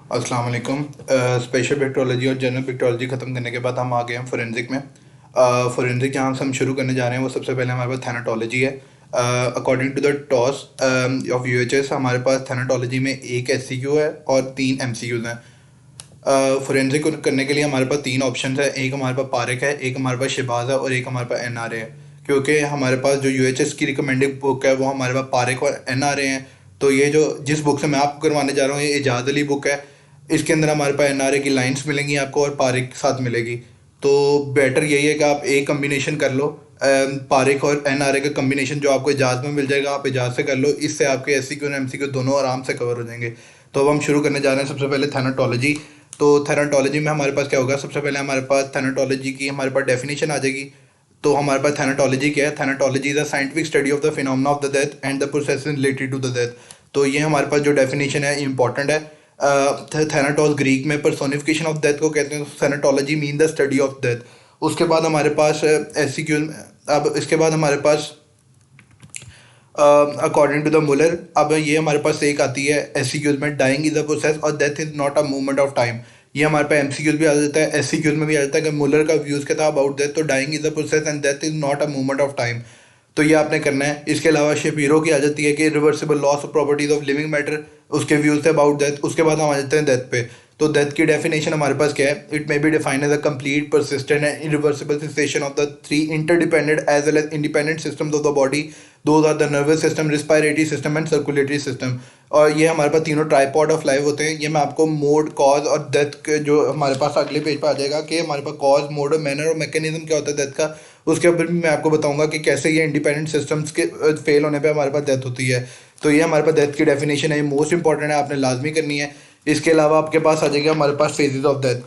अस्सलाम वालेकुम। Special bacteriology और जनरल बैक्टीरियोलॉजी ख़त्म करने के बाद हम आ गए हैं फोरेंसिक में। फोरेंसिक जहाँ से हम शुरू करने जा रहे हैं वो सबसे पहले हमारे पास थैनाटोलॉजी है। According to the toss of UHS हमारे पास थैनाटोलॉजी में एक एससीक्यू है और 3 एमसीक्यूज हैं। फोरेंसिक करने के लिए हमारे पास 3 ऑप्शन है। एक हमारे पास पारिक है, एक हमारे पास शिबाज है और एक हमारे पास एनआरए है। क्योंकि हमारे पास जो यूएचएस की रिकमेंडेड बुक है वो हमारे पास पारिक और एनआरए हैं। तो ये जो जिस बुक से मैं आपको करवाने जा रहा हूँ ये एजाज अली बुक है। इसके अंदर हमारे पास एनआरए की लाइंस मिलेंगी आपको और पारिक साथ मिलेगी। तो बेटर यही है कि आप एक कम्बिनेशन कर लो। पारिक और एनआरए का कम्बिनेशन जो आपको एजाज में मिल जाएगा आप एजाज से कर लो। इससे आपके एससीक्यू और एमसीक्यू दोनों आराम से कवर हो जाएंगे। तो अब हम शुरू करने जा रहे हैं सबसे पहले थैनाटोलॉजी। तो थैनाटोलॉजी में हमारे पास क्या होगा, सबसे पहले हमारे पास थैनाटोलॉजी की हमारे पास डेफिनेशन आ जाएगी। तो हमारे पास थैनाटोलॉजी क्या है? Thanatology is a scientific study of the phenomena of the death and the process related to the death. तो ये हमारे पास जो डेफिनेशन है इंपॉर्टेंट है। थैनाटोस ग्रीक में पर्सोनिफिकेशन ऑफ डेथ को कहते हैं। Thanatology mean the study of death. उसके बाद हमारे पास एससीक्यू। अब इसके बाद हमारे पास अकॉर्डिंग टू द मुलर, अब ये हमारे पास एक आती है एससीक्यूज में, डाइंग इज अ प्रोसेस और death is not a movement of time. ये हमारे पास एमसीक्यूज भी आ जाता है, एससीक्यूज में भी आ जाता है कि मुलर का व्यूज क्या था अबाउट डेथ। तो dying is a process and death is not a movement of time. तो ये आपने करना है। इसके अलावा शेपीरो की आ जाती है कि reversible loss of properties of living matter, उसके व्यूज थे अबाउट डेथ। उसके बाद हम आ जाते हैं डेथ पे। तो डेथ की डेफिनेशन हमारे पास क्या है? It may be defined as a complete persistent and irreversible cessation of the 3 interdependent as well as independent systems of the body. Those are the nervous system, respiratory system and circulatory system. और ये हमारे पास तीनों tripod of life होते हैं। ये मैं आपको mode, cause और डेथ के जो हमारे पास अगले पेज पर आ जाएगा कि हमारे पास कॉज, मोड और मैनर और मैकेनिज्म क्या होता है डेथ का। उसके ऊपर भी मैं आपको बताऊंगा कि कैसे ये इंडिपेंडेंट सिस्टम्स के फेल होने पे हमारे पास डेथ होती है। तो ये हमारे पास डेथ की डेफिनेशन है, ये मोस्ट इंपॉर्टेंट है, आपने लाजमी करनी है। इसके अलावा आपके पास आ जाएगा हमारे पास फेजेस ऑफ डेथ।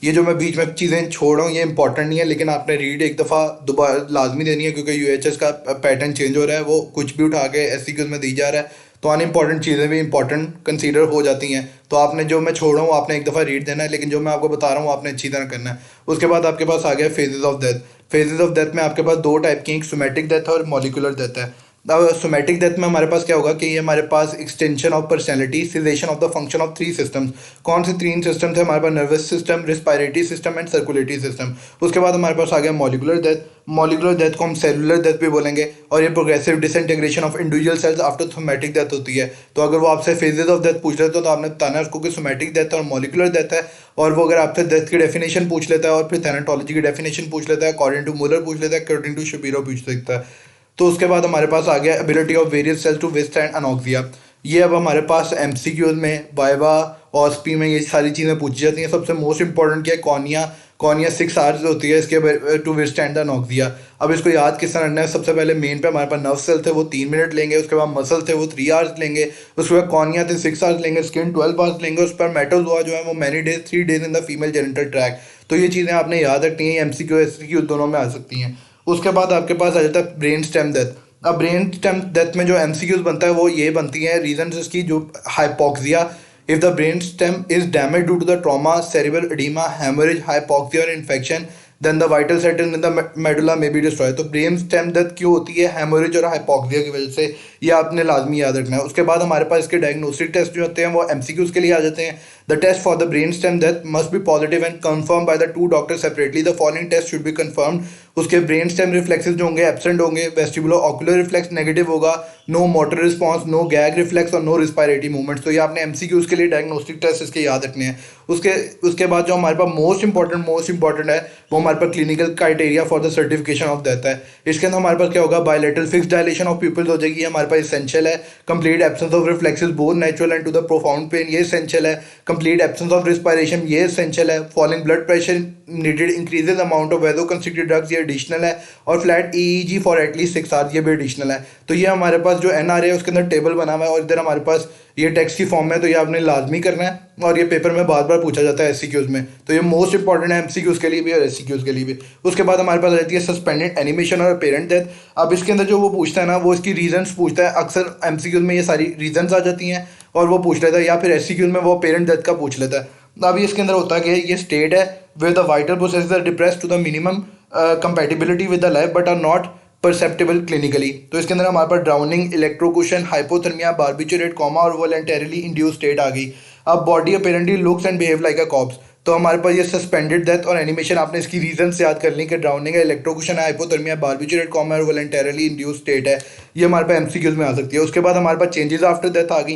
ये जो मैं बीच में चीज़ें छोड़ रहा हूँ ये इंपॉर्टेंट नहीं है, लेकिन आपने रीड एक दफ़ा दोबारा लाजमी देनी है क्योंकि यूएचएस का पैटर्न चेंज हो रहा है। वो कुछ भी उठा के एससीक्यूज में दी जा रहा है तो अनइम्पॉर्टेंट चीज़ें भी इंपॉर्टेंट कंसीडर हो जाती हैं। तो आपने जो मैं छोड़ रहा हूँ आपने एक दफ़ा रीड देना है, लेकिन जो मैं आपको बता रहा हूँ आपने अच्छी तरह करना है। उसके बाद आपके पास आ गया phases of death. Phases of death में आपके पास 2 टाइप की, एक सोमैटिक डेथ और मॉलिकुलर डेथ है। अब सोमैटिक डेथ में हमारे पास क्या होगा कि ये हमारे पास extension of personality, cessation of the function of 3 systems. कौन से 3 सिस्टम थे हमारे पास? Nervous system, respiratory system and circulatory system. उसके बाद हमारे पास आ गया मॉलिकुलर डेथ। मॉलिकुलर डेथ को हम सेलुलर डेथ भी बोलेंगे और ये progressive disintegration of individual cells after somatic death होती है। तो अगर वो आपसे फेजेस ऑफ डेथ पूछ लेते हो तो आपने बताना है उसको कि सोमैटिक डेथ और मॉलिकुलर डेथ है। और वो अगर आपसे डेथ की डेफिनेशन पूछ लेता है और फिर थैनाटोलॉजी की डेफिनेशन पूछ लेता है, अकॉर्डिंग टू मुलर पूछ लेता है, अकॉर्डिंग टू शपीरो पूछ सकता है। तो उसके बाद हमारे पास आ गया ability of various cells to withstand anoxia. ये अब हमारे पास एमसीक्यूज में, वाइवा और स्पी में ये सारी चीज़ें पूछी जाती हैं। सबसे मोस्ट इंपॉर्टेंट क्या है? कॉर्निया। कॉर्निया 6 आवर्स होती है इसके टू विथस्टैंड द अनॉक्सिया। अब इसको याद किस तरह रखना है? सबसे पहले मेन पे हमारे पास नर्व सेल थे वो 3 मिनट लेंगे, उसके बाद मसल थे वो 3 आवर्स लेंगे, उसके बाद कॉर्निया थे 6 आवर्स लेंगे, स्किन 12 आवर्स लेंगे, उस पर मेटोजोआ जो है वो many days 3 days in the female genital track. तो ये चीज़ें आपने याद रखनी है, एमसीक्यू एससीक्यू दोनों में आ सकती हैं। उसके बाद आपके पास आ जाता है ब्रेन स्टेम डेथ। अब ब्रेन स्टेम डेथ में जो एमसीक्यूज बनता है वो ये बनती हैं रीजन इसकी, जो hypoxia, if the brain stem is damage due to the trauma, cerebral oedema, haemorrhage, hypoxia और infection, then the vital settle in the medulla may be destroy. तो ब्रेन स्टेम डेथ क्यों होती है? हेमोरेज और hypoxia की वजह से। ये आपने लाजमी याद रखना है। उसके बाद हमारे पास इसके डायग्नोस्टिक टेस्ट जो होते हैं वो एमसीक्यूज के लिए आ जाते हैं। The test for the brain stem death must be positive and confirm by the 2 doctor separately. The following test should be confirmed. उसके ब्रेन स्टेम रिफ्लेक्सेस जो होंगे एब्सेंट होंगे, वेस्टिबुलो ऑकुलर रिफ्लेक्स नेगेटिव होगा, no motor response, no gag reflex और no respiratory movements. तो ये आपने MCQs के लिए डायग्नोस्टिक टेस्ट इसके याद रखने हैं। उसके उसके बाद जो हमारे पास मोस्ट इंपॉर्टेंट है वो हमारे पास clinical criteria for the certification of death है। इसके अंदर हमारे पास क्या होगा? Bilateral fix dilation of pupils हो जाएगी, हमारे पास एसेंशियल है। Complete absence of reflexes both natural and to the profound pain, ये एसेंशियल है। कंप्लीट एब्सेंस ऑफ रिस्पायरेशन, ये एसेंशियल है। Falling blood pressure needed, increases amount of vaso constricted drugs, ये एडिशनल है। और flat EEG for at least 6 hours, ये भी additional है। तो ये हमारे पास जो एनआरए है उसके अंदर टेबल बना हुआ है और इधर हमारे पास ये टेक्स्ट की फॉर्म में। तो ये आपने लाजमी करना है और ये पेपर में बार बार पूछा जाता है एससीक्यूज में। तो ये मोस्ट इंपॉर्टेंट है एमसीक्यूज के लिए भी और एससीक्यूज के लिए भी। उसके बाद हमारे पास आ जाती है सस्पेंडेड एनिमेशन और पेरेंट डेथ। अब इसके अंदर जो वो पूछता है ना वो इसकी रीजंस पूछता है। अक्सर एमसीक्यूज में ये सारी रीजंस आ जाती हैं और वो पूछ लेता है, या फिर एससीक्यूज में वो पेरेंट डेथ का पूछ लेता है। अभी इसके अंदर होता है कि ये स्टेट है where the vital processes are depressed to the minimum compatibility with the life but are not perceptible clinically। तो इसके अंदर हमारे पास drowning, electrocution, hypothermia, barbiturate, coma और वॉलंटरली इंड्यूस स्टेट आ गई। अब body apparently looks and behave like a corpse. तो हमारे पास ये सस्पेंडेड डेथ और एनिमेशन, आपने इसकी रीजन से याद कर ली कि ड्राउनिंग है, इलेक्ट्रोक्यूशन है, हाइपोथर्मिया, बार्बिचुरेट कॉमा और वॉलंटरली इंड्यूस स्टेट है। ये हमारे पास एमसीक्यूज में आ सकती है। उसके बाद हमारे पास चेंजेस आफ्टर डेथ आ गई।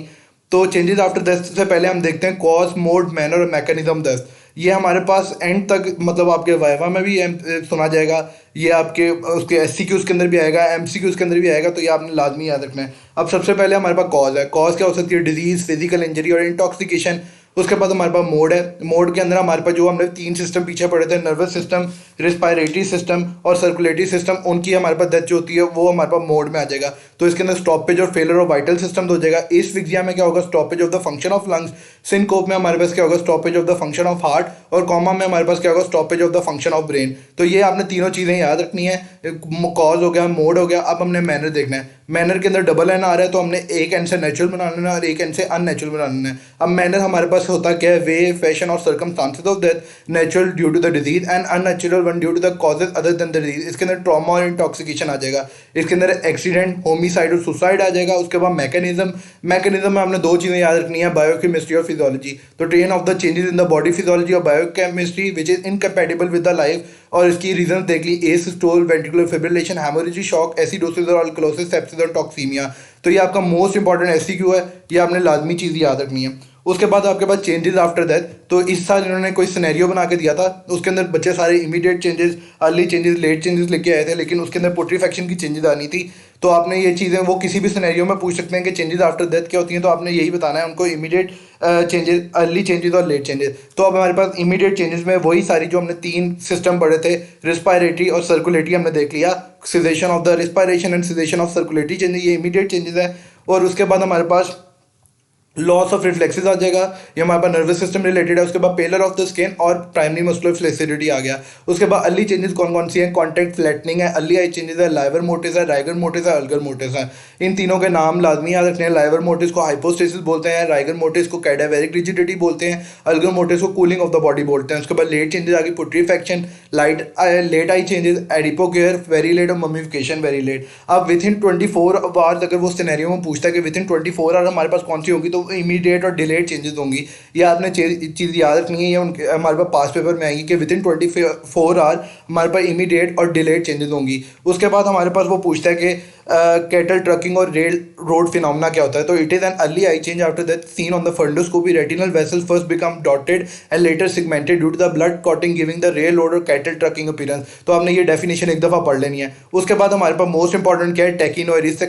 तो चेंजेस आफ्टर डेथ से पहले हम देखते हैं कॉज, मोड, मैनर और मैकेनिज्म डेथ। ये हमारे पास एंड तक मतलब आपके वाइवा में भी सुना जाएगा, ये आपके उसके एससीक्यूज के अंदर भी आएगा, एमसीक्यूज के अंदर भी आएगा, तो ये आपने लाजमी याद रखना है। अब सबसे पहले हमारे पास कॉज है। कॉज क्या हो सकती है? डिजीज, फिजिकल इंजरी और इंटॉक्सिकेशन। उसके बाद हमारे पास मोड है। मोड के अंदर हमारे पास जो हमने 3 सिस्टम पीछे पढ़े थे, नर्वस सिस्टम, रिस्पायरेटरी सिस्टम और सर्कुलेटरी सिस्टम, उनकी हमारे पास डेथ जो होती है वो हमारे पास मोड में आ जाएगा। तो इसके अंदर स्टॉपेज और फेलर ऑफ वाइटल सिस्टम हो जाएगा। एस्फिक्सिया में क्या होगा? Stoppage of the function of lungs. Syncope में हमारे पास क्या होगा? Stoppage of the function of heart. और कॉमा में हमारे पास क्या होगा? Stoppage of the function of brain. तो ये आपने तीनों चीज़ें याद रखनी है। कॉज हो गया, मोड हो गया, अब हमने मैनर देखना है। मैनर के अंदर डबल एन आ रहा है, तो हमने एक एन से नेचुरल बनाना है और एक एन से अननेचुरल बनाना है। अब मैनर हमारे पास होता क्या है? वे, फैशन और circumstances of death. Natural due to the disease and unnatural one due to the causes other than the disease. इसके अंदर ट्रॉमा और इंटॉक्सिकेशन आ जाएगा। इसके अंदर एक्सीडेंट, होमिसाइड और सुसाइड आ जाएगा। उसके बाद मैकेनिज्म में हमने 2 चीज़ें याद रखनी है, बायोकेमिस्ट्री और फिजियोलॉजी। तो train of the changes in the body physiology और biochemistry which is incompatible with the life. और इसकी रीजन देख ली, asystole, ventricular fibrillation, haemorrhagic shock, acidosis और अल्कलोसिस, सेप्सिस और टॉक्सीमिया। तो ये आपका मोस्ट इंपॉर्टेंट एससीक्यू है, ये आपने लाजमी चीज़ याद रखनी है। उसके बाद आपके पास चेंजेस आफ्टर डेथ। तो इस साल इन्होंने कोई सिनेरियो बना के दिया था, उसके अंदर बच्चे सारे immediate changes, early changes, late changes लेके आए थे, लेकिन उसके अंदर पुट्रीफेक्शन की चेंजेस आनी थी। तो आपने ये चीज़ें वो किसी भी सिनेरियो में पूछ सकते हैं कि चेंजेस आफ्टर डेथ क्या होती हैं, तो आपने यही बताना है उनको, इमीडिएट चेंजेस, अर्ली चेंजेस और लेट चेंजेस। तो अब हमारे पास इमीडिएट चेंजेस में वही सारी जो हमने 3 सिस्टम पढ़े थे, रिस्पायरेटरी और सर्कुलेटरी, हमने देख लिया। Caseation of the respiration and caseation of circulatory changes, ये इमीडिएट चेंजेस है। और उसके बाद हमारे पास लॉस ऑफ रिफ्लेक्सेस आ जाएगा, ये हमारे पास नर्वस सिस्टम रिलेटेड है। उसके बाद पेलर ऑफ द स्किन और प्राइमरी मस्कुलर फ्लेक्सिबिलिटी आ गया। उसके बाद अर्ली चेंजेस कौन कौन सी हैं? कॉन्टैक्ट फ्लैटनिंग है, अर्ली आई चेंजेस है, लाइवर मोटिस है, राइगर मोटिस है, अल्गर मोटिस है। इन तीनों के नाम लाजमी याद रखने हैं। लाइवर मोटिस को हाइपोस्टेसिस बोलते हैं, राइगर मोटिस को कैडावेरिक रिजिडिटी बोलते हैं, अल्गर मोटिस को कूलिंग ऑफ द बॉडी बोलते हैं। उसके बाद लेट चेंजेस आ गई, पुट्रीफेक्शन, लेट आई चेंजेस, एडिपोकेयर वेरी लेट और ममिफिकेशन वेरी लेट। अब विद इन 24 आवर्स अगर वो सिनेरियो में पूछता है कि विद इन 24 आवर हमारे पास कौन सी होगी, तो इमीडिएट और डिलेड चेंजेस होंगी। ये आपने चीज़ याद रखनी है। ये उनके हमारे पास पास पेपर में आएंगी कि विद इन 24 आवर हमारे पास इमीडिएट और डिलेड चेंजेस होंगी। उसके बाद हमारे पास वो पूछता है कि कैटल ट्रकिंग और रेल रोड फिनोमेना क्या होता है। तो it is an early eye change after that seen on the fundoscopy, retinal vessels first become dotted and later segmented due to the blood clotting giving the rail road और cattle trucking appearance. तो आपने ये definition एक दफ़ा पढ़ लेनी है। उसके बाद हमारे पास मोस्ट इंपॉर्टेंट क्या है? टेकिनोइरिस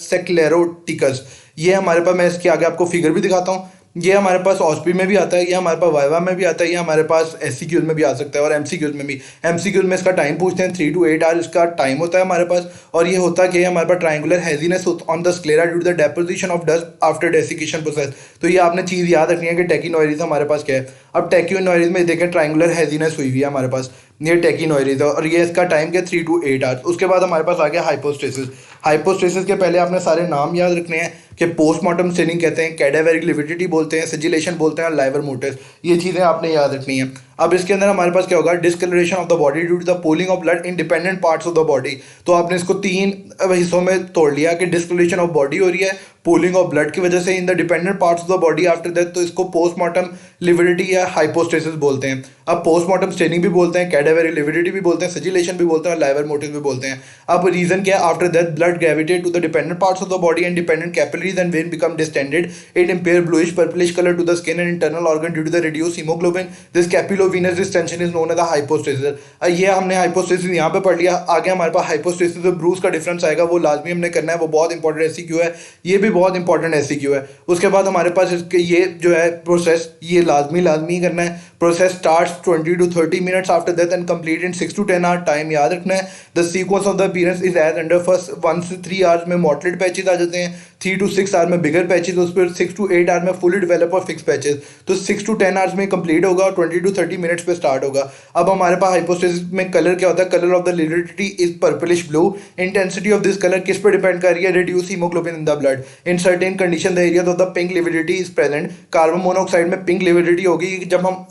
सेक्लेरोटिकस। ये हमारे पास, मैं इसके आगे आपको फिगर भी दिखाता हूँ। ये हमारे पास ऑस्पी में भी आता है, ये हमारे पास वाइवा में भी आता है, ये हमारे पास एससीक्यूज में भी आ सकता है और एमसीक्यूज में भी। एमसीक्यूज में इसका टाइम पूछते हैं, 3 to 8 आवर इसका टाइम होता है हमारे पास। और ये होता कि हमारे पास triangular haziness on the sclera due to the deposition of dust after desiccation process. तो ये आपने चीज़ याद रखनी है कि टेकिनोइरिस हमारे पास क्या है। अब टेकिनोइरिस में देखें ट्राइंगुलर हैजीनेस हुई हुई है हमारे पास, ये टेकिनोइरिस है और ये इसका टाइम क्या 3 to 8 आवर्स। उसके बाद हमारे पास आ गया हाइपोस्टेसिस। हाइपोस्टेसिस के पहले आपने सारे नाम याद रखने हैं कि पोस्टमार्टम स्टेनिंग कहते हैं, कैडावेरिक लिविडिटी बोलते हैं, सिजिलेशन बोलते हैं, लाइवर मोटिस। ये चीज़ें आपने याद रखनी है। अब इसके अंदर हमारे पास क्या होगा? Discoloration of the body due to the pooling of blood in dependent parts of the body. तो आपने इसको 3 हिस्सों में तोड़ लिया कि डिस्कलरेशन ऑफ बॉडी हो रही है पूलिंग ऑफ ब्लड की वजह से इन the dependent parts of the body after death, तो इसको पोस्टमार्टम लिविडिटी या हाइपोस्टेसिस बोलते हैं। अब पोस्टमार्टम स्टेनिंग भी बोलते हैं, कैडावेरिक लिविडिटी भी बोलते हैं, सिजिलेशन भी बोलते हैं और लाइवर मोटिस भी बोलते हैं। अब रीजन क्या है? After death blood gravitate to the dependent parts of the body and dependent capillaries and vein become distended, it impair bluish purplish colour to the skin and internal organ due to the reduce haemoglobin, this capillovenous distension is known as the hypostasis. ये हमने hypostasis यहाँ पे पढ़ लिया। आगे हमारे पास hypostasis और ब्रूस का डिफरेंस आएगा, वो लाजमी हमने करना है, वो बहुत इंपॉर्टेंट एससीक्यू है, ये भी बहुत इंपॉर्टेंट एससीक्यू है। उसके बाद हमारे पास इसके ये जो है प्रोसेस, ये लाजमी करना है। Process starts 20 to 30 minutes after death and complete in 6 to 10 hour. Time याद रखना है। The sequence of the appearance is as under, first 1 से 3 आवर्स में मॉटलेट पैचेज आ जाते हैं, 3 to 6 आवर में बिगर पैचेज, उस पर 6 to 8 आवर में फुली डेवलप और फिक्स पैचेज। तो 6 to 10 आवर्स में कंप्लीट होगा और 20 to 30 मिनट्स पे स्टार्ट होगा। अब हमारे पास हाइपोस्टेसिस में कलर क्या होता है? Colour of the lividity is purplish blue. Intensity of this colour किस पर डिपेंड कर रही है? Reduce haemoglobin in the blood. In certain condition the area of the pink lividity is present. Carbon monoxide में pink lividity होगी। जब हम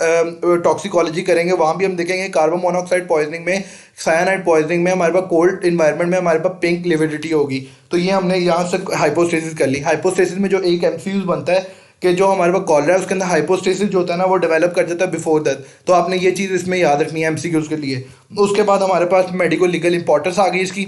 toxicology करेंगे वहां भी हम देखेंगे कार्बन मोनोऑक्साइड पॉइजनिंग में, साइनाइड पॉइजनिंग में हमारे पास कोल्ड इन्वायरमेंट में हमारे पास पिंक लिविडिटी होगी। तो ये हमने यहाँ से हाइपोस्टेसिस कर ली। हाइपोस्टेसिस में जो एक एमसीक्यू बनता है कि जो हमारे पास कॉलर है उसके अंदर हाइपोस्टेसिस जो होता है ना वो डेवलप कर जाता है बिफोर दैट। तो आपने ये चीज़ इसमें याद रखनी है एमसीक्यूज के लिए। उसके बाद हमारे पास मेडिको लीगल इंपॉर्टेंस आ गई इसकी।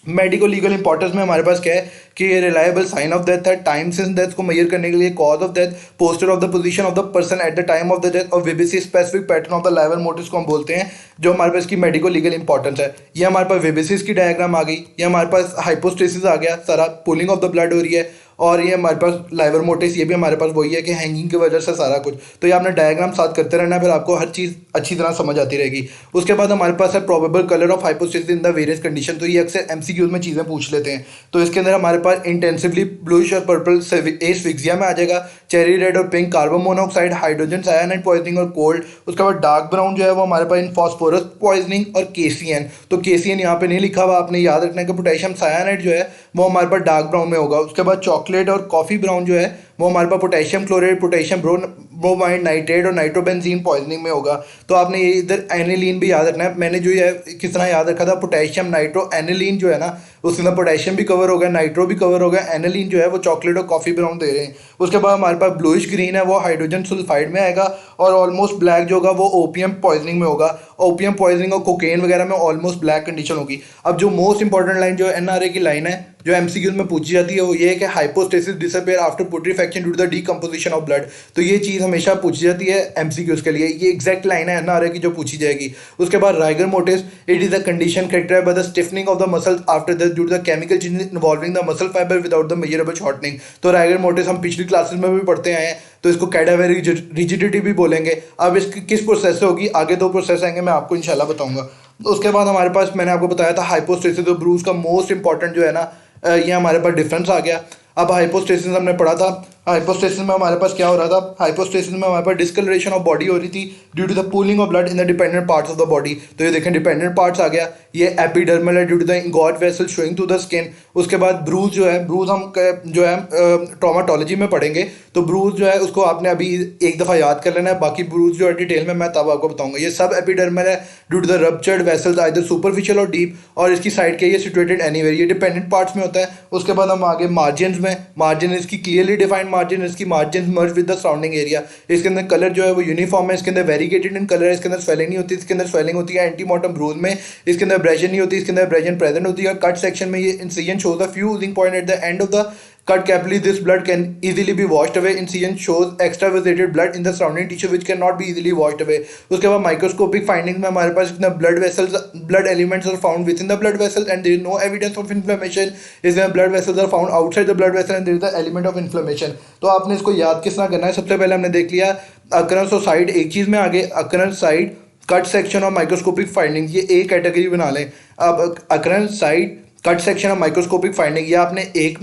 मेडिको लीगल इंपॉर्टेंस में हमारे पास क्या है कि ये रिलायबल साइन ऑफ डेथ है, टाइम सिंस डेथ को मेजर करने के लिए, cause of death, posture of the position of the person at the time of the death और VBC specific pattern of the livor mortis को हम बोलते हैं जो हमारे पास की मेडिको लीगल इंपॉर्टेंस है। ये हमारे पास वीबीसीस की डायग्राम आ गई, ये हमारे पास हाइपोस्टेसिस आ गया, सारा पुलिंग ऑफ द ब्लड हो रही है, और ये हमारे पास लाइवर मोटिस, ये भी हमारे पास वही है कि हैंगिंग की वजह से सारा कुछ। तो ये आपने डायग्राम साथ करते रहना है, फिर आपको हर चीज़ अच्छी तरह समझ आती रहेगी। उसके बाद हमारे पास है probable colour of hypostasis in the various condition. तो ये अक्सर एमसीक्यूज में चीज़ें पूछ लेते हैं। तो इसके अंदर हमारे पास इंटेंसिवली ब्लूइश और पर्पल एस्फिक्सिया में आ जाएगा, चेरी रेड और pink carbon monoxide, hydrogen cyanide poisoning और कोल्ड। उसके बाद डार्क ब्राउन जो है वो हमारे पास इन फॉस्फोरस पॉइजनिंग और केसीएन। तो केसीएन यहाँ पे नहीं लिखा हुआ, आपने याद रखना है कि पोटेशियम साइनाइड जो है वो हमारे पास डार्क ब्राउन में होगा। उसके बाद चॉकलेट और कॉफ़ी ब्राउन जो है वो हमारे पास potassium chloride, potassium bromide, nitrate और नाइट्रोबेंजीन पॉइजनिंग में होगा। तो आपने ये इधर एनिलीन भी याद रखना है। मैंने जो है किस तरह याद रखा था, पोटेशियम नाइट्रो एनिलीन जो है ना उसके अंदर पोटेशियम भी कवर हो गया, नाइट्रो भी कवर हो गया, एनिलीन जो है वो चॉकलेट और कॉफ़ी ब्राउन दे रहे हैं। उसके बाद हमारे पास ब्लूइश ग्रीन है वो हाइड्रोजन सल्फाइड में आएगा, और ऑलमोस्ट ब्लैक जो होगा वो ओपीएम पॉइजनिंग में होगा। ओपीएम पॉइजनिंग और कोकेन वगैरह में ऑलमोस्ट ब्लैक कंडीशन होगी। अब जो मोस्ट इंपॉर्टेंट लाइन जो एनआरए की लाइन है जो एमसीक्यूज में पूछी जाती है वो ये है कि hypostasis disappear after putrefaction due to the decomposition of blood. तो ये चीज़ हमेशा पूछी जाती है एमसीक्यूज के लिए, ये एग्जैक्ट लाइन है एनआरए की जो पूछी जाएगी। उसके बाद rigor mortis, it is the condition characterized by the stiffening of the muscle after death due to the chemical changes involving the muscle fibre without the measurable shortening. तो rigor mortis हम पिछली classes में भी पढ़ते आए हैं, तो इसको कैडावेरिक रिजिडिटी भी बोलेंगे। अब इसकी किस प्रोसेस से होगी, आगे दो प्रोसेस आएंगे मैं आपको इंशाल्लाह बताऊंगा। उसके बाद हमारे पास मैंने आपको बताया था हाइपोस्टेसिस और ब्रूज का मोस्ट इंपॉर्टेंट जो है ना ये हमारे पास डिफरेंस आ गया। अब हाइपोस्टेसिस हमने पढ़ा था, हाइपोस्टेसिस में हमारे पास क्या हो रहा था, हाइपोस्टेसिस में हमारे पास डिस्कलरेशन ऑफ बॉडी हो रही थी due to the pooling of blood in the dependent parts of the body. तो ये देखें डिपेंडेंट पार्ट्स आ गया, ये एपिडर्मल है due to the engorged vessel showing to the skin. उसके बाद ब्रूज जो है, ब्रूज हम जो है ट्रॉमाटोलॉजी में पढ़ेंगे, तो ब्रूज जो है उसको आपने अभी एक दफ़ा याद कर लेना है, बाकी ब्रूज जो है डिटेल में मैं तब आपको बताऊंगा। ये सब एपिडर्मल है due to the ruptured vessels either superficial और डीप, और इसकी साइड के ये सिचुएटेड एनीवेयर, ये डिपेंडेंट पार्ट्स में होता है। उसके बाद हम आगे मार्जिन में, मार्जिन इसकी क्लियरली डिफाइंड मार्जिन, इसकी margin merge with the surrounding area. इसके अंदर कलर जो है वो यूनिफॉर्म है, इसके अंदर वेरीगेटेड इन कलर है, इसके अंदर स्वेलिंग नहीं होती, इसके अंदर स्वेलिंग होती है एंटीमॉर्टम ब्रूज में, इसके अंदर एब्रेशन नहीं होती, इसके अंदर एब्रेशन प्रेजेंट होती है। कट सेक्शन में ये incision shows the fusing point at the end of the cut capillary. This blood can easily be washed away. Incision shows extravasated blood in the surrounding tissue which cannot be easily washed away. उसके बाद microscopic finding में हमारे पास इतना blood vessels, blood elements are found within the blood vessels and there is no evidence of inflammation. इसमें blood vessels are found outside the blood vessel and there is the element of inflammation. तो आपने इसको याद किस तरह करना है, सबसे पहले हमने देख लिया अकरेंस और साइड, एक चीज़ में आगे अकरेंस साइड कट सेक्शन और माइक्रोस्कोपिक फाइंडिंग, ये एक कैटेगरी बना लें। अब अकरेंस साइड कट सेक्शन और माइक्रोस्कोपिक फाइंडिंग ये आपने एक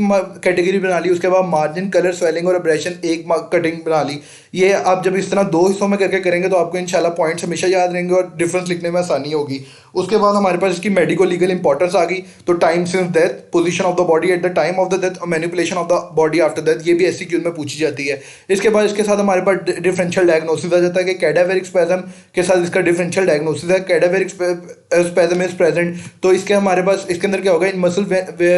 कैटेगरी बना ली। उसके बाद मार्जिन, कलर, स्वेलिंग और एब्रेशन एक कटिंग बना ली। ये आप जब इस तरह दो हिस्सों में करके करेंगे तो आपको इंशाल्लाह पॉइंट्स हमेशा याद रहेंगे और डिफरेंस लिखने में आसानी होगी। उसके बाद हमारे पास इसकी मेडिको लीगल इंपॉर्टेंस आ गई। तो time since death, position of the body at the time of the death और manipulation of the body after death, ये भी एससीक्यूज में पूछी जाती है। इसके बाद इसके साथ हमारे पास डिफरेंशियल डायग्नोसिस आ जाता है कि कैडावेरिक स्पैज्म के साथ इसका डिफरेंशियल डायग्नोसिस है, कैडावेरिक स्पैज्म इज प्रेजेंट। तो इसके हमारे पास इसके अंदर क्या होगा, इन muscle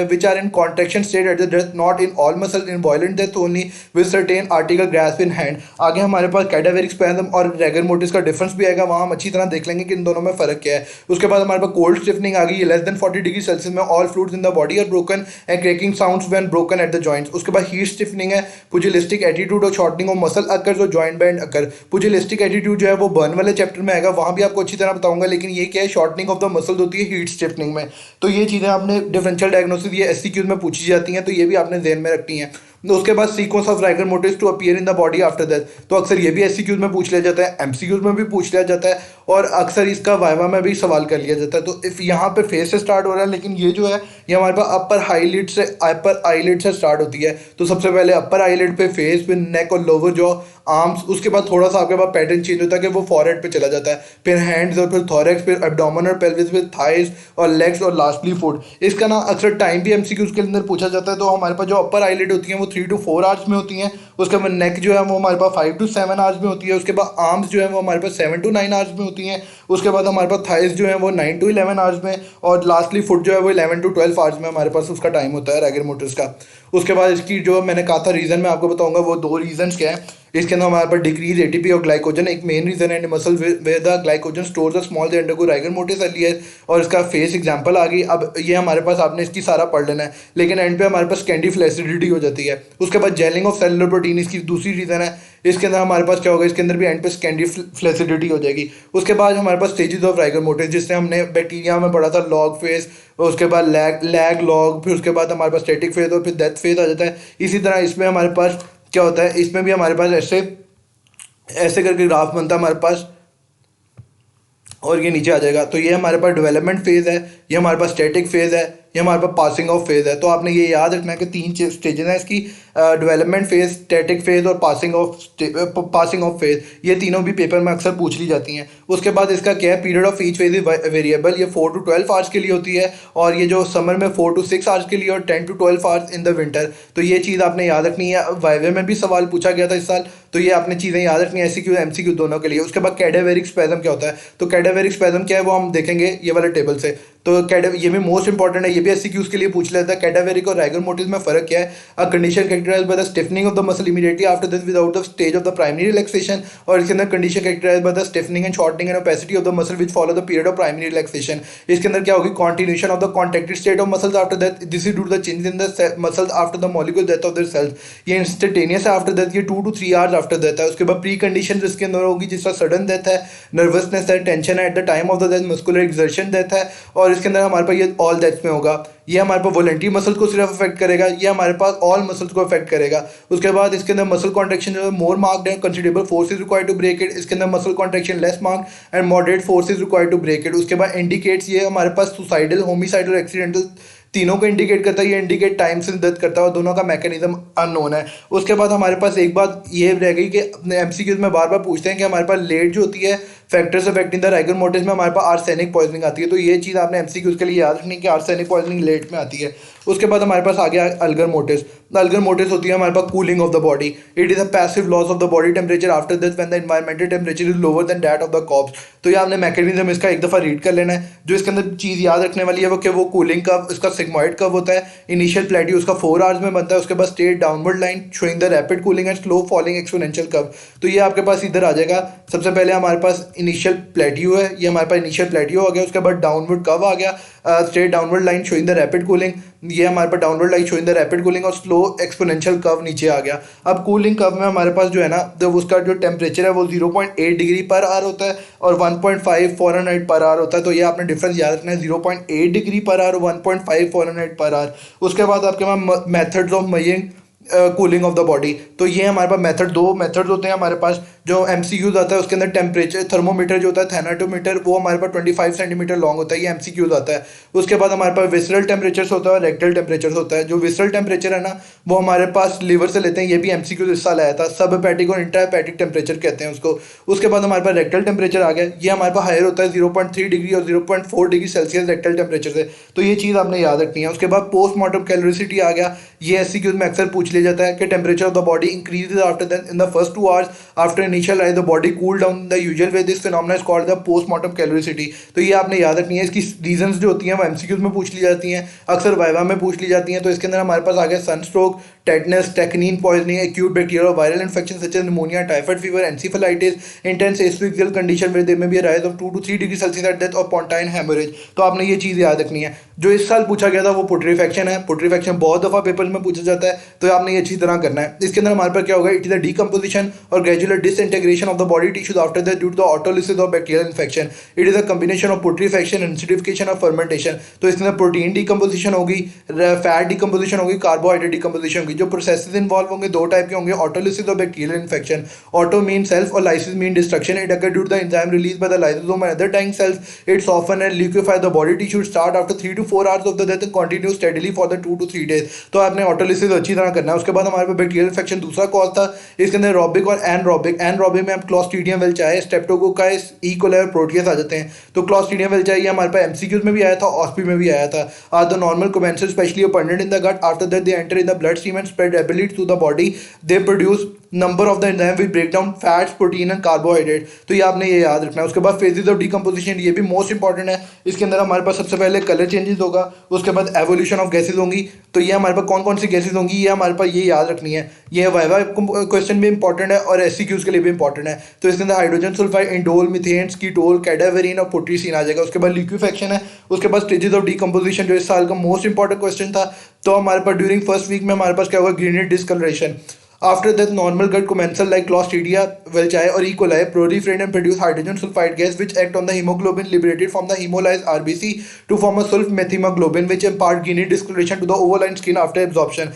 which are in contraction state at the death, not in all muscles, in violent death only with certain article grasp in hand। आगे हमारे पास कैडावेरिक स्पैज्म और रैगर मोटिस का डिफरेंस भी आएगा, वहाँ हम अच्छी तरह देख लेंगे कि इन दोनों में फर्क क्या है। उसके बाद हमारे पास कोल्ड स्टिफनिंग आ गई, लेस देन 40 डिग्री सेल्सियस में all fluids in the body are broken and cracking sounds when broken at the joints. उसके बाद हीट स्टिफनिंग है, पुजिलिस्टिक एटीट्यूड और शॉर्टनिंग ऑफ मसल अकर्स और joint bend occur. Pugilistic attitude जो है वो burn वाले चैप्टर में आएगा, वहाँ भी आपको अच्छी तरह बताऊंगा, लेकिन ये क्या है, शॉर्टनिंग ऑफ द मसल्स होती है हीट स्टिफनिंग में। तो ये चीज़ें आपने डिफरेंशियल डायग्नोसिस ये एससीक्यूज में पूछी जाती हैं, तो ये भी आपने ध्यान में रखनी है। उसके बाद sequence of rigor mortis to appear in the body after death, तो अक्सर ये भी एससीक्यूज में पूछ लिया जाता है, एमसीक्यूज में भी पूछ लिया जाता है, और अक्सर इसका वाइवा में भी सवाल कर लिया जाता है। तो इफ यहाँ पे फेस से स्टार्ट हो रहा है, लेकिन ये जो है ये हमारे पास अपर आईलिड से स्टार्ट होती है। तो सबसे पहले अपर आईलिड पे फेस, फिर नेक और लोअर जॉ, आर्म्स, उसके बाद थोड़ा सा आपके पास पैटर्न चेंज होता है कि वो फॉरहेड पे चला जाता है, फिर हैंड्स और फिर थोरैक्स, फिर एब्डोमेन और पेल्विस, फिर थाइज और लेग्स और लास्टली फुट। इसका ना अक्सर टाइम भी एमसीक्यूज के अंदर पूछा जाता है। तो हमारे पास जो अपर आईलिड होती है वो वो 3 to 4 आवर्स में होती हैं। उसके बाद नेक जो है वो हमारे पास 5 to 7 आवर्स में होती है। उसके बाद आर्म्स जो है वो हमारे पास 7 to 9 आवर्स में होती हैं। उसके बाद हमारे पास थाइस जो है वो 9 to 11 आवर्स में, और लास्टली फुट जो है वो 11 to 12 आवर्स में हमारे पास उसका टाइम होता है रैगर मोटर्स का। उसके बाद इसकी जो मैंने कहा था रीज़न मैं आपको बताऊंगा, वो 2 रीजन्स क्या है। इसके अंदर हमारे पास डिक्रीज एटीपी और ग्लाइकोजन एक मेन रीजन है। Muscle where the glycogen stores a small they undergo rigor mortis earlier, और इसका फेस एग्जांपल आ गई। अब ये हमारे पास आपने इसकी सारा पढ़ लेना है, लेकिन एंड पे हमारे पास कैंडी फ्लैसिडिटी हो जाती है। उसके बाद जेलिंग ऑफ सेलुलर प्रोटीन इसकी दूसरी रीजन है। इसके अंदर हमारे पास क्या होगा, इसके अंदर भी एंड पे कैंडी फ्लैसिडिटी हो जाएगी। उसके बाद हमारे पास स्टेजेस ऑफ राइगर मोटिस, जिससे हमने बैक्टीरिया में पढ़ा था लॉग फेज, उसके बाद लैग लॉग, फिर उसके बाद हमारे पास स्टैटिक फेज और फिर डेथ फेज आ जाता है। इसी तरह इसमें हमारे पास क्या होता है, इसमें भी हमारे पास ऐसे ऐसे करके ग्राफ बनता है हमारे पास, और ये नीचे आ जाएगा। तो ये हमारे पास डेवलपमेंट फेज है, ये हमारे पास स्टैटिक फेज है, ये हमारे पास पासिंग ऑफ फेज है। तो आपने ये याद रखना है कि 3 स्टेजेस हैं इसकी, डेवलपमेंट फेज, स्टैटिक फेज और पासिंग ऑफ फेज। ये तीनों भी पेपर में अक्सर पूछ ली जाती हैं। उसके बाद इसका क्या है, period of each phase is variable. ये 4 to 12 आवर्स के लिए होती है, और ये जो समर में 4 to 6 आवर्स के लिए, और 10 to 12 hours in the winter. तो ये चीज़ आपने याद रखनी है। वाइवे में भी सवाल पूछा गया था इस साल, तो ये आपने चीज़ें याद रखनी है एमसीक्यू एमसीक्यू दोनों के लिए। उसके बाद कैडावेरिक स्पैज्म क्या होता है, तो कैडावेरिक स्पैज्म क्या है वो हम देखेंगे ये वाले टेबल से। तो ये भी मोस्ट इंपॉर्टेंट है, ये भी एमसीक्यूज के लिए पूछ लेता है। कैडावेरिक और राइगर मोटिस में फर्क क्या है, a condition characterized by the stiffening of the muscle immediately after this without the stage of the primary relaxation, और इसके अंदर condition characterized by the stiffening and shortening and opacity of the muscle which follow the period of primary relaxation. इसके अंदर क्या होगी, continuation of the contracted state of muscles after that, this is due to the change in the muscles after the molecular death of their cells. ये instantaneous है after death, ये 2 to 3 hours after death है। उसके बाद pre condition इसके अंदर होगी, जिसका सडन डेथ है, नर्वसनेस है, टेंशन है eight the time of the death, muscular exertion death है, और इसके अंदर हमारे पास ये ऑल डेथ में होगा। ये हमारे पास वॉलंटरी मसल्स को सिर्फ अफेक्ट करेगा, ये हमारे पास ऑल मसल्स को अफेक्ट करेगा। उसके बाद इसके अंदर मसल कॉन्ट्रैक्शन जो है मोर मार्क्ड है, considerable force is required to break it. इसके अंदर muscle contraction less marked and moderate force is required to break it. उसके बाद इंडिकेट्स, ये हमारे पास सुसाइडल, होमिसाइडल, एक्सीडेंटल तीनों को इंडिकेट करता है। ये इंडिकेट टाइम से दर्द करता है, और दोनों का मैकेनिज्म अननोन है। उसके बाद हमारे पास एक बात ये रह गई कि अपने एमसीक्यूज में बार बार पूछते हैं कि हमारे पास लेट जो होती है factors affecting the rigor mortise में हमारे पास आर्सेनिक पॉइजनिंग आती है। तो ये चीज़ आपने एमसीक्यूज के लिए याद रखनी है कि आर्सेनिक पॉइजनिंग लेट में आती है। उसके बाद हमारे पास आ गया अल्गर मोटिस। अल्गर मोटिस होती है हमारे पास cooling of the body. It is a passive loss of the body temperature after that when the environmental temperature is lower than that of the corpse. तो ये आपने मैकेनिज्म इसका एक दफ़ा रीड कर लेना है। जो इसके अंदर चीज़ याद रखने वाली है वो कि वो कूलिंग का इसका सिग्मॉइड कब होता है। इनिशियल प्लेट्यू उसका 4 आवर्स में बनता है। उसके बाद straight downward line showing the rapid cooling and slow falling exponential curve. तो ये आपके पास इधर आ जाएगा। सबसे पहले हमारे पास इनिशियल प्लेट्यू है, ये हमारे पास इनिशियल प्लेट्यू आ गया। उसके बाद डाउनवर्ड कर्व आ गया, straight downward line showing the rapid cooling, ये हमारे पास downward line showing the rapid cooling, और स्लो एक्सपोनेंशियल कर्व नीचे आ गया। अब कूलिंग कर्व में हमारे पास जो है ना, जब उसका जो टेम्परेचर है वो 0.8 डिग्री पर आवर होता है और 1.5 फ़ारेनहाइट पर आवर होता है। तो ये आपने डिफरेंस याद रखना है, 0.8 degree per hour, 1.5 Fahrenheit per hour. उसके बाद आपके पास methods of measuring cooling of the body. तो ये हमारे पास दो मेथड्स होते हैं हमारे पास। जो एमसीक्यूज आता है उसके अंदर टेम्परेचर थर्मोमीटर जो होता है, थैनाटोमीटर, वो हमारे पास 25 सेंटीमीटर लॉन्ग होता है, ये एमसीक्यूज आता है। उसके बाद हमारे पास विसरल टेम्परेचर्स होता है और रेक्टल टेम्परेचर्स होता है। जो विसरल टेम्परेचर है ना, वो हमारे पास लीवर से लेते हैं, ये भी एमसीक्यूज इस साल आया था। सब हेपेटिक और इंट्राहेपेटिक टेम्परेचर कहते हैं उसको। उसके बाद हमारे पास रेक्टल टेम्परेचर आ गया, ये हमारे पास हायर होता है 0.3 डिग्री और 0.4 डिग्री सेल्सियस रेक्टल टेम्परेचर से। तो ये चीज़ आपने याद रखनी है। उसके बाद पोस्टमार्टम कैलोरिसिटी आ गया, ये एमसीक्यूज में अक्सर पूछ लिया जाता है कि temperature of the body increases after that in the first 2 hours after initial rise the body cool down the usual way. This phenomena is called the postmortem caloricity. तो ये आपने याद रखनी है। इसकी रीजंस जो होती हैं वो एमसीक्यूज में पूछ ली जाती हैं, अक्सर वाइवा में पूछ ली जाती हैं। तो इसके अंदर हमारे पास आ गया सनस्ट्रोक, टेटनस, टेक्निन poisoning, acute bacterial viral infection such as pneumonia, typhoid fever, encephalitis, intense asphyxial condition where there may be rise of 2 to 3 degree Celsius at death और पोंटाइन हेमोरेज। तो आपने ये चीज़ याद रखनी है। जो इस साल पूछा गया था वो पुट्रीफेक्शन है। पुट्रीफेक्शन बहुत दफ़ा पेपर में पूछा जाता है, तो आपने ये अच्छी तरह करना है। इसके अंदर हमारे पास क्या होगा, इट इज द डीकम्पोजिशन और gradual disintegration of the body tissues after that due to the autolysis of bacterial infection. It is a combination of putrefaction, acidification और फर्मेंटेशन। तो इसके अंदर प्रोटीन डीकम्पोजिशन होगी, फैट डीकम्पोजिशन होगी, carbohydrate decomposition होगी। जो processes involve होंगे दो टाइप के होंगे, ऑटोलिसिस और bacterial infection. Auto mean self और lysis mean destruction. It occur due to the enzyme release by the lysosome and other dying cells. It soften and liquefy the body tissue. Start after 3 to 4 hours of the death and continue steadily for the 2 to 3 days. तो आपने autolysis अच्छी तरह करना है। उसके बाद हमारे पास bacterial infection दूसरा कॉज था। इसके अंदर एरोबिक और एनरोबिक। एनरोबिक में हम क्लॉस्ट्रीडियम वेल्चाई, स्ट्रेप्टोकोकाइस, ई कोलाई और प्रोटियस आ जाते हैं। तो क्लॉस्ट्रीडियम वेल्चाई ये हमारे पास एमसीक्यूज में भी आया था, ऑस्पी में भी आया था। Are the normal commensals especially abundant in the gut, after that they enter in the blood stream and and spread rapidly through the body. They produce number of the enzyme will break down fats, protein and carbohydrate. तो ये आपने ये याद रखना है. उसके बाद phases of decomposition, ये भी मोस्ट इंपॉर्टेंट है. इसके अंदर हमारे पास सबसे पहले कलर चेंजेस होगा, उसके बाद एवोल्यूशन ऑफ गैसेज होंगी. तो ये हमारे पास कौन कौन सी गैसेज होंगी ये हमारे पास ये याद रखनी है. ये वाइवा क्वेश्चन भी इंपॉर्टेंट है और एससीक्यूज के लिए भी इंपॉर्टेंट है. तो इसके अंदर hydrogen sulphide, indole, methane, skatole, cadaverine और पुट्रीसिन आ जाएगा. उसके बाद लिक्विफेक्शन है. उसके बाद स्टेजेस ऑफ डीकम्पोजिशन जो इस साल का मोस्ट इंपॉर्टेंट क्वेश्चन था. तो हमारे पास ड्यूरिंग फर्स्ट वीक में हमारे पास क्या होगा, ग्रेनुलेट discolouration. After that, normal gut commensal like Clostridia, Welchii or E. coli proliferate and produce hydrogen sulfide gas which act on the hemoglobin liberated from the hemolyzed RBC to form a sulf-methemoglobin which impart Guinea discoloration to the overlying skin after absorption.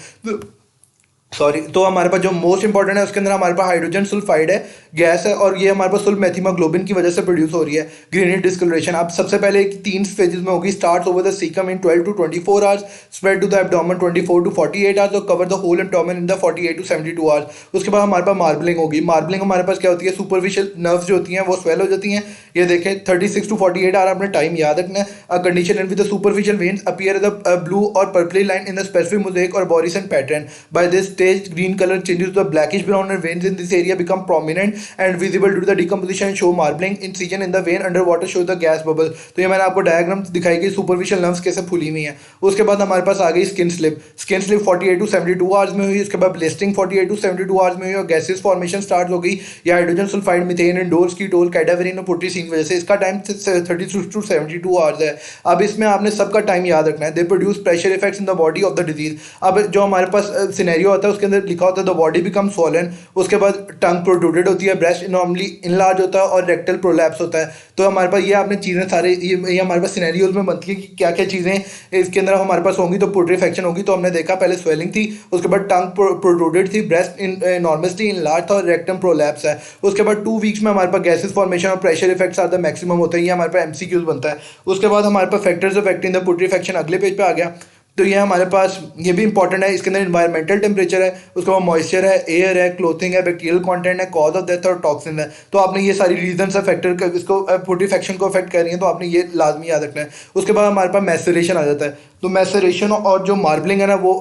तो हमारे पास जो most important है उसके अंदर हमारे पास hydrogen sulphide है, gas है, और ये हमारे पास सुल्फमेथियोग्लोबिन की वजह से प्रोड्यूस हो रही है. ग्रेनुलेट डिस्कलरेशन अब सबसे पहले 3 फेजेस में होगी. Start over the caecum in 12 to 24 hours, spread to the abdomen 24 to 48 hours और cover the whole abdomen in the 48 to 72 hours. उसके बाद हमारे पास मार्बलिंग होगी. मार्बलिंग हमारे पास क्या होती है, सुपरफिशियल नर्व्स जो होती हैं वो स्वेल हो जाती हैं. ये देखें 36 to 48 आवर आपने टाइम याद रखना है. A condition in with the superficial veins appear the blue और purply line in the specific mosaic और arborescent pattern. By this stage green color changes to the blackish brown and veins in this area become prominent and visible due to the decomposition and show marbling incision in the vein underwater shows the gas bubble. तो ये मैंने आपको diagram दिखाई कि superficial nerves कैसे फूली हुई हैं. उसके बाद हमारे पास आ गई skin slip. Skin slip 48 to 72 hours में हुई. उसके बाद ब्लिस्टिंग 48 to 72 आवर्स में हुई और गैसेस फॉर्मेशन स्टार्ट हो गई. ये hydrogen sulphide, methane, indole, skatole, cadaverine और पुट्रीसिन की वजह से. इसका टाइम 36 to 72 आवर्स है. अब इसमें आपने सबका टाइम याद रखना है. They produce pressure effects in the body of the disease. अब जो हमारे पास सिनेरियो होता है उसके अंदर लिखा होता है द बॉडी बिकम swollen. उसके बाद टंग प्रोट्रूडेड होती है, ब्रेस्ट नॉर्मली इनलार्ज होता है और रेक्टल प्रोलैप्स होता है. तो हमारे पास ये आपने चीज़ें सारे ये हमारे पास सिनेरियोज में बनती है कि क्या क्या चीज़ें इसके अंदर हमारे पास होंगी. तो पुट्रीफेक्शन होगी. तो हमने देखा पहले स्वेलिंग थी, उसके बाद टंग प्रोट्रूडेड थी, ब्रेस्ट नॉर्मसली इनलार्ज था और रेक्टम प्रोलैप्स है. उसके बाद 2 वीक्स में हमारे पास गैसेस फॉर्मेशन और pressure effects are the maximum होते हैं. ये हमारे पास एमसीक्यूज बनता है. उसके बाद हमारे पास फैक्टर्स अफेक्टिंग द पुट्रीफेक्शन अगले पेज पे आ गया. तो ये हमारे पास ये भी इंपॉर्टेंट है. इसके अंदर इन्वायरमेंटल टेम्परेचर है, उसके बाद मॉइस्चर है, एयर है, क्लोथिंग है, बैक्टीरियल कंटेंट है, कॉज ऑफ डेथ और टॉक्सिन है. तो आपने ये सारी रीजंस है फैक्टर इसको पुट्रीफेक्शन को अफेक्ट कर रही है. तो आपने ये लाजमी याद रखना है. उसके बाद हमारे पास मैसरेशन आ जाता है. तो मैसरेशन और जो मार्बलिंग है ना वो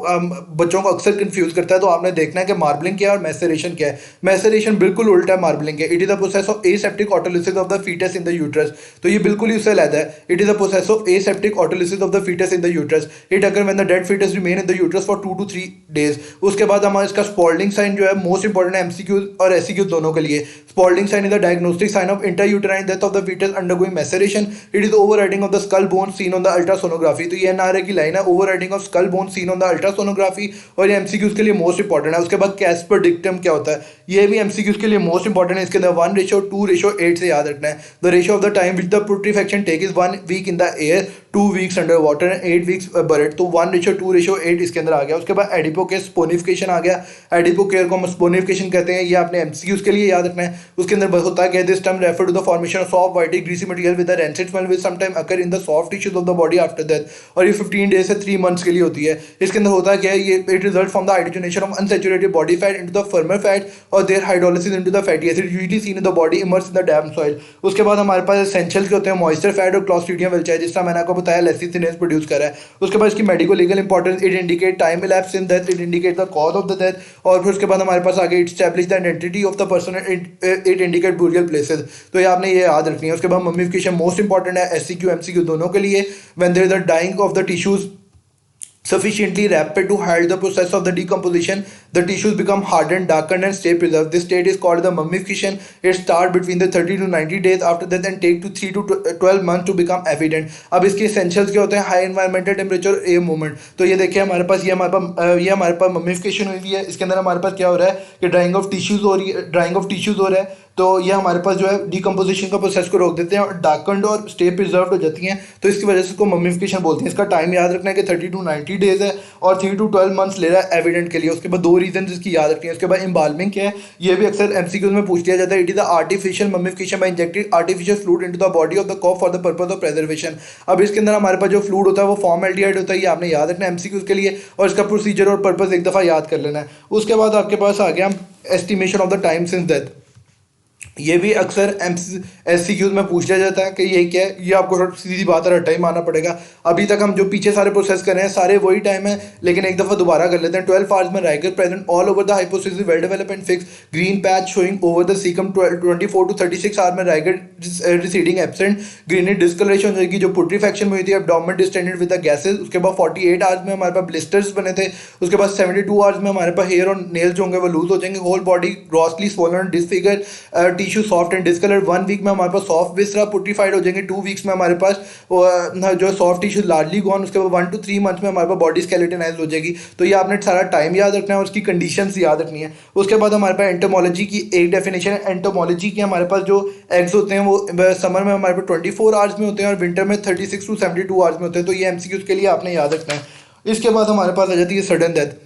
बच्चों को अक्सर कंफ्यूज करता है. तो आपने देखना है कि मार्बलिंग क्या है और मैसरेशन क्या है. मैसरेशन बिल्कुल उल्टा है मार्बलिंग के. It is the process of aseptic autolysis of the fetus in the uterus. तो ये बिल्कुल ही उससे अलग है. It is the process of aseptic autolysis of the fetus in the uterus. It occur when the dead fetus remain in the uterus for 2 to 3 days. उसके बाद हमारा इसका स्पॉल्डिंग साइन जो है मोस्ट इंपॉर्टेंट है एमसीक्यू और SCQ दोनों के लिए. Spalding sign is the diagnostic sign of intrauterine death of the foetus undergoing maceration. It is overriding of the skull bone seen on the ultrasonography. तो ये NRA की लाइन है, overriding of skull bone seen on the ultrasonography. और ये MCQs के लिए most important है. उसके बाद कैस्पर डिक्टम क्या होता है, ये भी एमसीक्यूज के लिए मोस्ट इंपॉर्टेंट है. इसके अंदर 1:2:8 से याद रखना है. The ratio of the time which the putrefaction take is 1 week in the air, 2 weeks under water and 8 weeks buried. तो 1:2:8 इसके अंदर आ गया. उसके बाद एडिपोकेयर स्पोनिफिकेशन आ गया. एडिपोकेयर को हम स्पोनिफिकेशन कहते हैं. ये आपने एमसीक्यूज के लिए याद रखना है. उसके अंदर होता है this term refer to the formation of soft whitey greasy material with the rancid smell which sometime occur in the soft tissues of the body after death. और ये 15 डेज से 3 months के लिए होती है. इसके अंदर होता है क्या है, ये it result from the hydrogenation of unsaturated body fat into the firmer fat और their hydrolysis into the fatty acid usually seen in the body immerse in the damp soil. उसके बाद हमारे पास एसेंशियल्स के होते हैं मॉइस्चर, फैट और Clostridium welchii, जिसका मैंने आपको बताया लेसिथिनेस प्रोड्यूस करा है. उसके बाद इसकी medico legal importance, it indicate time elapse in death, it indicate the cause of the death. और फिर उसके बाद हमारे पास आगे it establish the identity of the person, it indicate burial places. तो ये आपने ये याद रखनी है. उसके बाद मम्मीफिकेशन मोस्ट इंपॉर्टेंट है एससीक्यू एमसीक्यू दोनों के लिए. When there is the dying of the tissues sufficiently rapid to halt the process of the decomposition, the tissues become hardened, darkened and stay preserved. This state is called the mummification. It starts between the 30 to 90 days after death and take to 3 to 12 months to become evident. अब इसके essentials क्या होते हैं, high environmental temperature, air movement. तो ये देखिए हमारे पास ये हमारे पास मम्मिफिकेशन हुई हुई है. इसके अंदर हमारे पास क्या हो रहा है कि ड्राइंग ऑफ टिश्यूज हो रहा है. तो ये हमारे पास जो है डिकम्पोजिशन का प्रोसेस को रोक देते हैं और डार्कन्ड और स्टे प्रिजर्व हो जाती हैं. तो इसकी वजह से इसको मम्मिफिकेशन बोलते हैं. इसका टाइम याद रखना है कि 30 to 90 days है और 3 to 12 months ले रहा है एविडेंट के लिए. उसके बाद 2 रीजन इसकी याद रखनी है. उसके बाद एम्बाल्मिंग क्या है, ये भी अक्सर एमसीक्यूज में पूछ लिया जाता है. It is the artificial mummification by injecting artificial fluid into the body of the corpse for the purpose of preservation. अब इसके अंदर हमारे पास जो फ्लूइड होता है वो फॉर्मल्डिहाइड होता है. ये आपने याद रखना है एमसीक्यूज के लिए और इसका प्रोसीजर और पर्पस एक दफ़ा याद कर लेना है. उसके बाद आपके पास आ गया estimation of the time since death. ये भी अक्सर एमसीक्यूज में पूछ लिया जाता है कि ये क्या है, ये आपको सीधी बात है, रट्टा ही मारना पड़ेगा। अभी तक हम जो पीछे सारे प्रोसेस कर रहे हैं सारे वही टाइम है, लेकिन एक दफ़ा दोबारा कर लेते हैं। 12 आवर्स में rigor present all over the hypothesis well develop and fix, green patch showing over the caecum. 24 to 36 hour में rigor receding absent, greenish discoloration हो जाएगी जो पुट्रीफैक्शन में हुई थी, abdomen distended with the gases. उसके बाद 48 आवर्स में हमारे पास ब्लिस्टर्स बने थे। उसके बाद 72 आवर्स में हमारे पास हेयर और नेल्स जो होंगे वो लूज हो जाएंगे, whole body grossly swollen disfigure, tissue soft and discolour. 1 week में हमारे पास सॉफ्ट विसरा पुट्रीफाइड हो जाएंगे। 2 वीक्स में हमारे पास जो सॉफ्ट टिश्यू लार्जली गॉन। उसके बाद 1 to 3 मंथ में हमारे पास बॉडी स्केलेटनाइज हो जाएगी। तो ये आपने सारा टाइम याद रखना है और उसकी कंडीशंस याद रखनी है। उसके बाद हमारे पास एंटोमोलॉजी की एक डेफिनेशन है। एंटोमोलॉजी की हमारे पास जो एग्स होते हैं वो समर में हमारे पास 24 आवर्स में होते हैं और विंटर में 36 to 72 आवर्स में होते हैं। तो ये एमसीक्यूज के लिए आपने याद रखना है। इसके बाद हमारे पास आ जाती है सडन डेथ।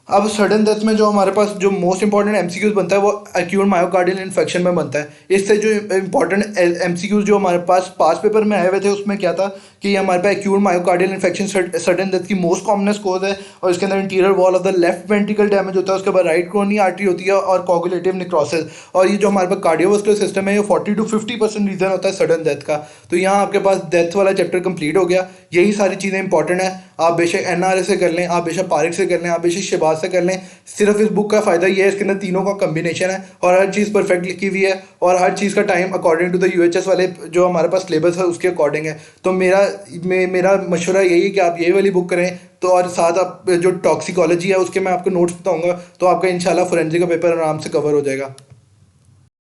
अब सडन डेथ में जो हमारे पास जो मोस्ट इंपॉर्टेंट एमसीक्यूज बनता है वो एक्यूट मायोकार्डियल इन्फेक्शन में बनता है। इससे जो इंपॉर्टेंट एमसीक्यूज जो हमारे पास पेपर में आए हुए थे उसमें क्या था कि हमारे पास acute myocardial infection sudden death की मोस्ट कॉमनेस्ट कोज है, और इसके अंदर interior wall of the left ventricle damage होता है। उसके बाद राइट कोरोनरी आर्टरी होती है और कोगुलेटिव निक्रोसिस। और ये जो हमारे पास कार्डियोवास्कुलर सिस्टम है ये 40 to 50% रीजन होता है सडन डेथ का। तो यहाँ आपके पास डेथ वाला चैप्टर कंप्लीट हो गया। यही सारी चीज़ें इंपॉर्टेंट है। आप बेशक एनआरए से कर लें, आप बेशक पारिक से कर लें, आप बेशक शहबाज से कर लें। सिर्फ इस बुक का फ़ायदा ये है इसके अंदर तीनों का कम्बिनेशन है और हर चीज़ परफेक्ट लिखी हुई है और हर चीज़ का time according to the UHS वाले जो हमारे पास सिलेबस है उसके अकॉर्डिंग है। तो मेरा मशवरा यही है कि आप यही वाली बुक करें। तो और साथ आप जो टॉक्सिकोलॉजी है उसके मैं आपको नोट्स बताऊंगा, तो आपका इंशाल्लाह फोरेंसिक का पेपर आराम से कवर हो जाएगा।